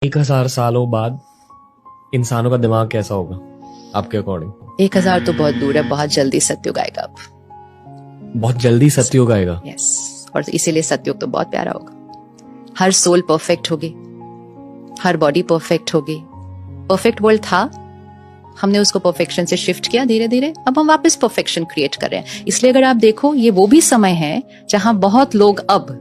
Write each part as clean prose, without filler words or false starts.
1000 सालों बाद इंसानों का दिमाग कैसा होगा आपके अकॉर्डिंग? 1000 तो बहुत दूर है, बहुत जल्दी सतयुग आएगा अब। बहुत जल्दी सतयुग आएगा। यस, और इसीलिए सतयुग तो बहुत प्यारा होगा। हर सोल परफेक्ट होगी, हर बॉडी परफेक्ट होगी। परफेक्ट वर्ल्ड था, हमने उसको परफेक्शन से शिफ्ट किया धीरे धीरे, अब हम वापस परफेक्शन क्रिएट कर रहे हैं। इसलिए अगर आप देखो, ये वो भी समय है जहां बहुत लोग अब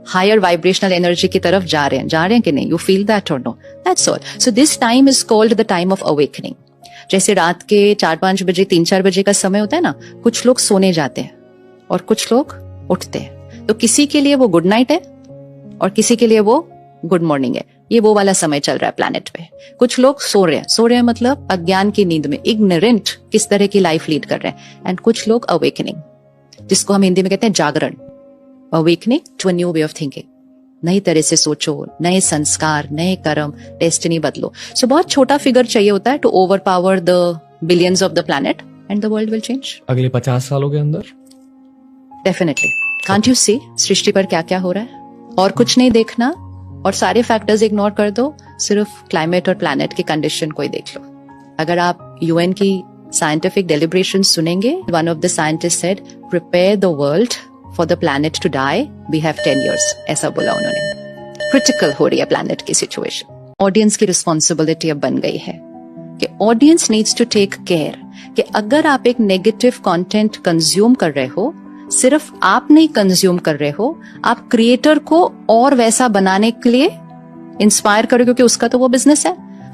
हायर वाइब्रेशनल एनर्जी की तरफ जा रहे हैं कि नहीं? यू फील दैट और no? That's all. So this time is called the time of awakening. जैसे रात के 4-5 बजे 3-4 बजे का समय होता है ना, कुछ लोग सोने जाते हैं और कुछ लोग उठते हैं। तो किसी के लिए वो गुड नाइट है और किसी के लिए वो गुड मॉर्निंग है। ये वो वाला समय चल रहा है प्लैनेट पे। कुछ लोग सो रहे हैं मतलब अज्ञान की नींद में, इग्नोरेंट किस तरह की लाइफ लीड कर रहे हैं। एंड कुछ लोग अवेकनिंग, जिसको हम हिंदी में कहते हैं जागरण, awakening to a new way of thinking. नई तरह से सोचो, नए संस्कार, नए कर्म, डेस्टिनी बदलो। सो बहुत छोटा फिगर चाहिए होता है to overpower the billions of the planet and the world will change. अगले 50 सालों के अंदर डेफिनेटली। कांट यू सी सृष्टि पर क्या क्या हो रहा है? और कुछ नहीं देखना और सारे फैक्टर्स इग्नोर कर दो, सिर्फ क्लाइमेट और प्लैनेट की कंडीशन को ही देख लो। अगर आप यूएन की साइंटिफिक डेलिब्रेशन सुनेंगे, one of the scientist said, prepare the world for the planet to die, we have 10 years, ऐसा बोला उन्होंने। क्रिटिकल हो रही है प्लैनेट की सिचुएशन। ऑडियंस की रिस्पॉन्सिबिलिटी अब बन गई है कि audience needs to take care कि अगर आप एक नेगेटिव कंटेंट कंज्यूम कर रहे हो, सिर्फ आप नहीं कंज्यूम कर रहे हो, आप क्रिएटर को और वैसा बनाने के लिए इंस्पायर करो, क्योंकि उसका तो वो बिजनेस है।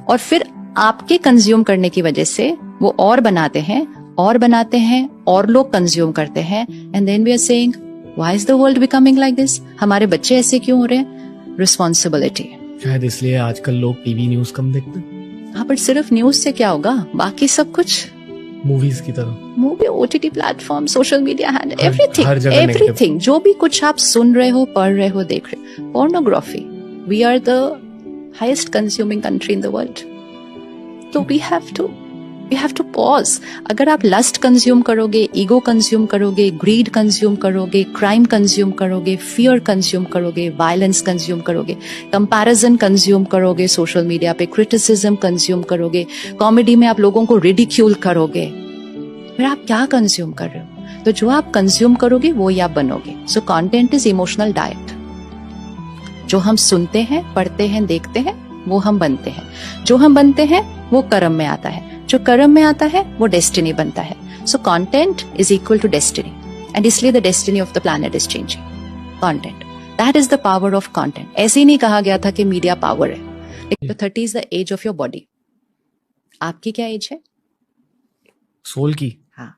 और फिर आपके कंज्यूम करने की वजह से वो और बनाते हैं और बनाते हैं और लोग कंज्यूम करते हैं। And then we are saying, why is the world becoming like this? हमारे बच्चे ऐसे क्यों हो रहे हैं? रिस्पॉन्सिबिलिटी। शायद इसलिए आजकल लोग टीवी न्यूज कम देखते हैं। हाँ, पर सिर्फ न्यूज से क्या होगा? बाकी सब कुछ मूवीज की तरह, movie, OTT platform, social media hand, हर जगह एवरीथिंग जो भी कुछ आप सुन रहे हो, पढ़ रहे हो, देख रहे हो। Pornography, we are the highest consuming country in the world. तो वी हैव टू पॉज। अगर आप लस्ट कंज्यूम करोगे, ईगो कंज्यूम करोगे, ग्रीड कंज्यूम करोगे, क्राइम कंज्यूम करोगे, फियर कंज्यूम करोगे, वायलेंस कंज्यूम करोगे, कंपैरिजन कंज्यूम करोगे, सोशल मीडिया पे क्रिटिसिज्म कंज्यूम करोगे, कॉमेडी में आप लोगों को रिडिक्यूल करोगे, फिर आप क्या कंज्यूम कर रहे हो? तो जो आप कंज्यूम करोगे वो ही आप बनोगे। सो कंटेंट इज इमोशनल डाइट। जो हम सुनते हैं, पढ़ते हैं, देखते हैं, वो हम बनते हैं। जो हम बनते हैं वो कर्म में आता है, जो कर्म में आता है वो डेस्टिनी बनता है। So content is equal to destiny, and इसलिए the destiny of the planet is changing. Content, that is the power of content. ऐसे ही नहीं कहा गया था कि मीडिया पावर है। तो 30 is the age of your body. आपकी क्या एज है? सोल की? हाँ,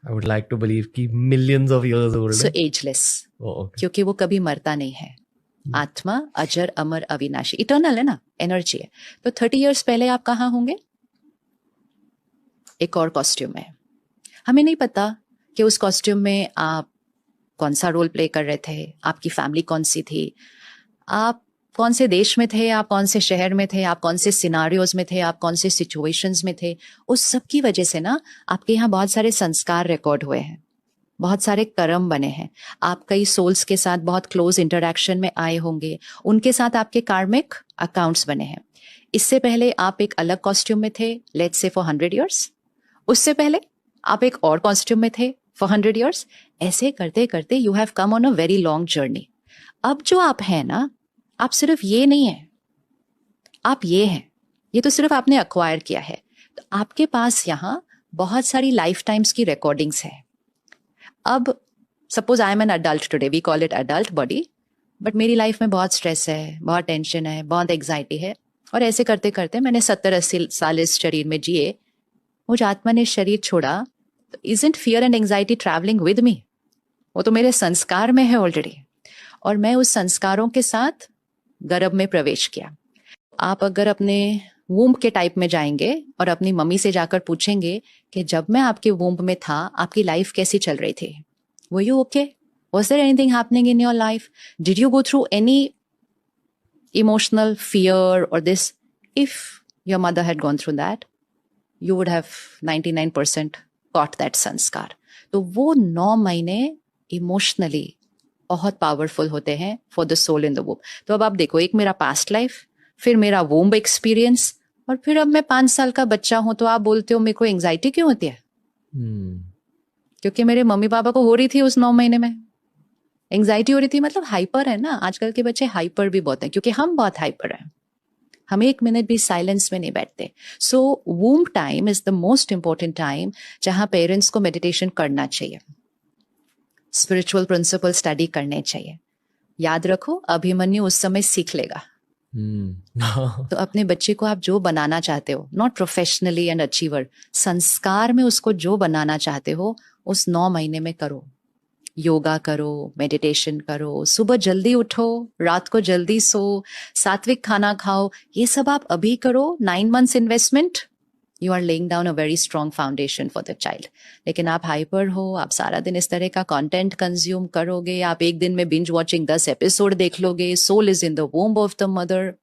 I would like to believe कि millions of years old. So ageless, क्योंकि वो कभी मरता नहीं है। आत्मा अजर अमर अविनाशी, इटर्नल है ना, एनर्जी है। तो 30 इयर्स पहले आप कहाँ होंगे? एक और कॉस्ट्यूम में। हमें नहीं पता कि उस कॉस्ट्यूम में आप कौन सा रोल प्ले कर रहे थे, आपकी फैमिली कौन सी थी, आप कौन से देश में थे, आप कौन से शहर में थे, आप कौन से सिनारियोज में थे, आप कौन से सिचुएशंस में थे। उस सब की वजह से ना आपके यहाँ बहुत सारे संस्कार रिकॉर्ड हुए हैं, बहुत सारे कर्म बने हैं। आप कई सोल्स के साथ बहुत क्लोज इंटरेक्शन में आए होंगे, उनके साथ आपके कार्मिक अकाउंट्स बने हैं। इससे पहले आप एक अलग कॉस्ट्यूम में थे, लेट्स से फॉर 100 years। उससे पहले आप एक और कॉस्ट्यूम में थे फॉर 100 years। ऐसे करते करते you have come on a very long journey. अब जो आप हैं ना, आप सिर्फ ये नहीं है, आप ये हैं। ये तो सिर्फ आपने अक्वायर किया है। तो आपके पास यहाँ बहुत सारी लाइफ टाइम्स की रिकॉर्डिंग्स है। अब suppose I am an adult today, we call it adult body, but मेरी लाइफ में बहुत स्ट्रेस है, बहुत टेंशन है, बहुत एंग्जाइटी है, और ऐसे करते करते मैंने 70-80 साल इस शरीर में जिए। मुझ आत्मा ने शरीर छोड़ा, तो isn't fear and anxiety travelling with me? वो तो मेरे संस्कार में है ऑलरेडी, और मैं उस संस्कारों के साथ गर्भ में प्रवेश किया। आप अगर अपने वूम्ब के टाइप में जाएंगे और अपनी मम्मी से जाकर पूछेंगे कि जब मैं आपके वूम्ब में था आपकी लाइफ कैसी चल रही थी, were you okay, was there anything happening in your life, did you go through any emotional fear और this? If your mother had gone through that, you would have 99% got that संस्कार। तो वो 9 महीने emotionally बहुत powerful होते हैं for the soul in the womb. तो अब आप देखो, एक मेरा पास्ट लाइफ, फिर मेरा वोम्ब एक्सपीरियंस, और फिर अब मैं 5 साल का बच्चा हूं तो आप बोलते हो मेरे को एंग्जाइटी क्यों होती है? क्योंकि मेरे मम्मी पापा को हो रही थी उस 9 महीने में। एंग्जाइटी हो रही थी मतलब हाइपर है ना, आजकल के बच्चे हाइपर भी बहुत हैं क्योंकि हम बहुत हाइपर हैं, हम 1 मिनट भी साइलेंस में नहीं बैठते। So womb time is the most important time जहां पेरेंट्स को मेडिटेशन करना चाहिए, स्पिरिचुअल प्रिंसिपल स्टडी करने चाहिए। याद रखो, अभिमन्यु उस समय सीख लेगा। तो अपने बच्चे को आप जो बनाना चाहते हो, नॉट प्रोफेशनली एंड अचीवर, संस्कार में उसको जो बनाना चाहते हो उस 9 महीने में करो। योगा करो, मेडिटेशन करो, सुबह जल्दी उठो, रात को जल्दी सो, सात्विक खाना खाओ, ये सब आप अभी करो। 9 months investment, you are laying down a very strong foundation for the child. लेकिन आप हाइपर हो, आप सारा दिन इस तरह का कंटेंट कंज्यूम करोगे, आप एक दिन में बिंज वॉचिंग 10 एपिसोड देख लोगे, soul is in the womb of the mother,